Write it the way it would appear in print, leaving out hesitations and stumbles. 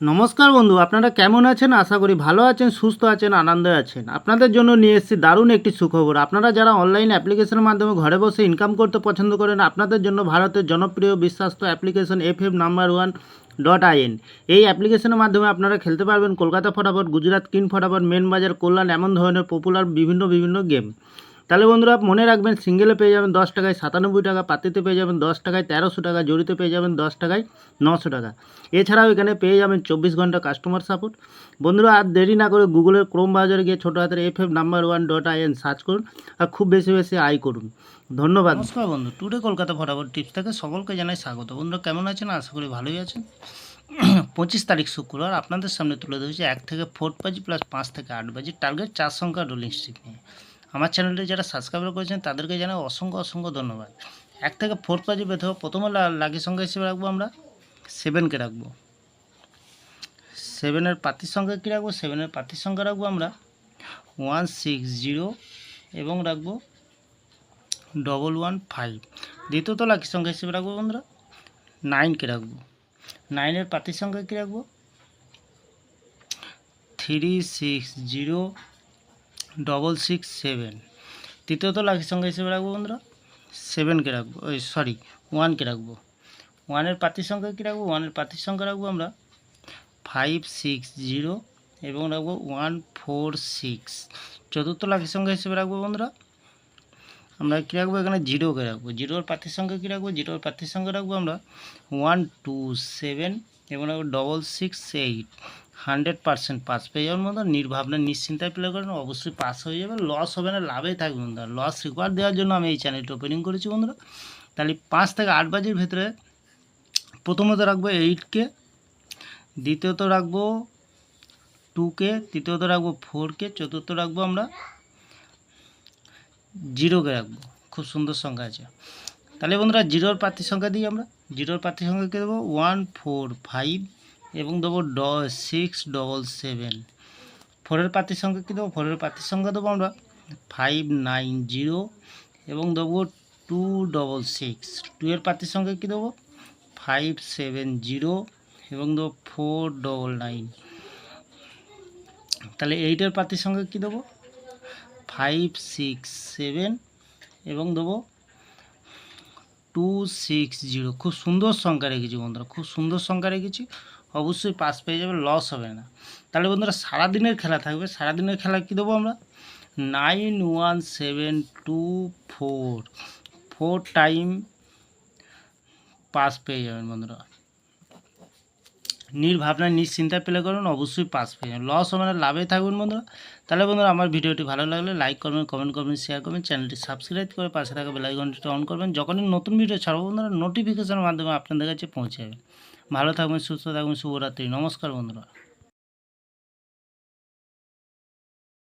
নমস্কার বন্ধু, আপনারা কেমন আছেন? আশা করি ভালো আছেন, সুস্থ আছেন, আনন্দে আছেন। আপনাদের জন্য নিয়ে এসেছি দারুণ একটি সুখবর। আপনারা যারা অনলাইন অ্যাপ্লিকেশনের মাধ্যমে ঘরে বসে ইনকাম করতে পছন্দ করেন, আপনাদের জন্য ভারতের জনপ্রিয় বিশ্বস্ত অ্যাপ্লিকেশন FF No.1.in। এই অ্যাপ্লিকেশনের মাধ্যমে আপনারা খেলতে পারবেন কলকাতা ফটাফট, গুজরাট কিং ফটাফট, মেন বাজার, কল্যাণ, এমন ধরনের পপুলার বিভিন্ন গেম। তাহলে বন্ধুরা মনে রাখবেন, সিঙ্গেলে পেয়ে যাবেন 10 টাকায় 97 টাকা, পাতিতে পেয়ে যাবেন 10 টাকায় 1300 টাকা, জড়িতে পেয়ে যাবেন 10 টাকায় 900 টাকা। এছাড়াও এখানে পেয়ে যাবেন 24 ঘন্টা কাস্টমার সাপোর্ট। বন্ধুরা আর দেরি না করে গুগলের ক্রোম ব্রাউজারে গিয়ে ছোটো হাতের FF No.1.in সার্চ করুন আর খুব বেশি আয় করুন। ধন্যবাদ। নমস্কার বন্ধু, টুডে কলকাতা ফটাফট টিপস থেকে সকলকে জানাই স্বাগত। বন্ধুরা কেমন আছেন? আশা করি ভালোই আছেন। 25 তারিখ শুক্রবার আপনাদের সামনে তুলে ধরেছি 1 থেকে 4 বাজি প্লাস 5 থেকে 8 বাজি টার্গেট 4 সংখ্যা রোলিং স্ট্রিক নিয়ে। আমার চ্যানেলটি যারা সাবস্ক্রাইব করেছেন তাদেরকে জানাই অসংখ্য ধন্যবাদ। 1 থেকে 4 বাজি পেতে হবে। প্রথমে লাকি সংখ্যা হিসেবে রাখবো আমরা 7কে রাখবো। 7-এর পাতির সংখ্যা কী রাখবো? 7-এর পাতির সংখ্যা রাখবো আমরা 160 এবং রাখবো 115। দ্বিতীয়ত লাকি সংখ্যা হিসেবে রাখবো বন্ধুরা 9কে রাখবো। 9-এর পাতির সংখ্যা কী রাখবো? 360667। তৃতীয়ত লাকি সংখ্যা হিসেবে রাখবো বন্ধুরা 7কে রাখবো, 1কে রাখবো। 1-এর পাতির সংখ্যা কী রাখবো? 1-এর পাতির সংখ্যা রাখবো আমরা 560 এবং রাখবো 146। চতুর্থ লাকি সংখ্যা হিসেবে রাখবো বন্ধুরা আমরা কী রাখবো? এখানে 0কে রাখবো। 0-এর পাতির সংখ্যা কী রাখবো? 0-এর পাতির সংখ্যা রাখবো আমরা 127 এবং রাখবো 668। 100% পাস পেয়ে যাবেন বন্ধুরা। নির্ভাবনা নিশ্চিন্তায় প্লে করেন, অবশ্যই পাস হয়ে যাবে। লস হবে না, লাভেই থাকবে বন্ধুরা। লস রিকোয়ার দেওয়ার জন্য আমি এই চ্যানেলটি ওপেনিং করেছি বন্ধুরা। তাহলে 5 থেকে 8 বাজির ভেতরে প্রথমত রাখবো 8কে, দ্বিতীয়ত রাখবো 2কে, তৃতীয়ত রাখবো 4কে, চতুর্থ রাখবো আমরা 0কে রাখবো। খুব সুন্দর সংখ্যা আছে। তাহলে বন্ধুরা 0-এর প্রার্থীর সংখ্যা দিই আমরা। 0-এর প্রার্থীর সংখ্যা কী দেবো? 145 এবং দেবো 677। 4-এর প্রার্থীর সংখ্যা কী দেবো? 4-এর প্রার্থীর সংখ্যা দেবো আমরা 590 এবং দেবো 266। 2-এর প্রার্থীর সংখ্যা কী দেবো? 570 এবং দেবো 499। তাহলে 8-এর প্রার্থীর সংখ্যা কী দেবো? 567 এবং দেবো 260। খুব সুন্দর সংখ্যা রেখেছি বন্ধুরা, খুব সুন্দর সংখ্যা রেখেছি। অবশ্যই পাস পেয়ে যাবে, লস হবে না। তাহলে বন্ধুরা সারাদিনের খেলা থাকবে। সারাদিনের খেলা কী দেবো আমরা? 91724 4 টাইম পাস পেয়ে যাবেন বন্ধুরা। নির্ভাবনায় নিশ্চিন্তায় প্লে করুন, অবশ্যই পাস পেয়ে যাবেন। লস হবে না, লাভে থাকবেন বন্ধুরা। তাহলে বন্ধুরা আমার ভিডিওটি ভালো লাগলে লাইক করবেন, কমেন্ট করবেন, শেয়ার করবেন, চ্যানেলটি সাবস্ক্রাইব করে পাশে থাকা বেল আইকনটি অন করবেন। যখনই নতুন ভিডিও ছাড়বো বন্ধুরা নোটিফিকেশনের মাধ্যমে আপনাদের কাছে পৌঁছে যাবে। ভালো থাকবেন, সুস্থ থাকবেন, শুভরাত্রি। নমস্কার বন্ধুরা।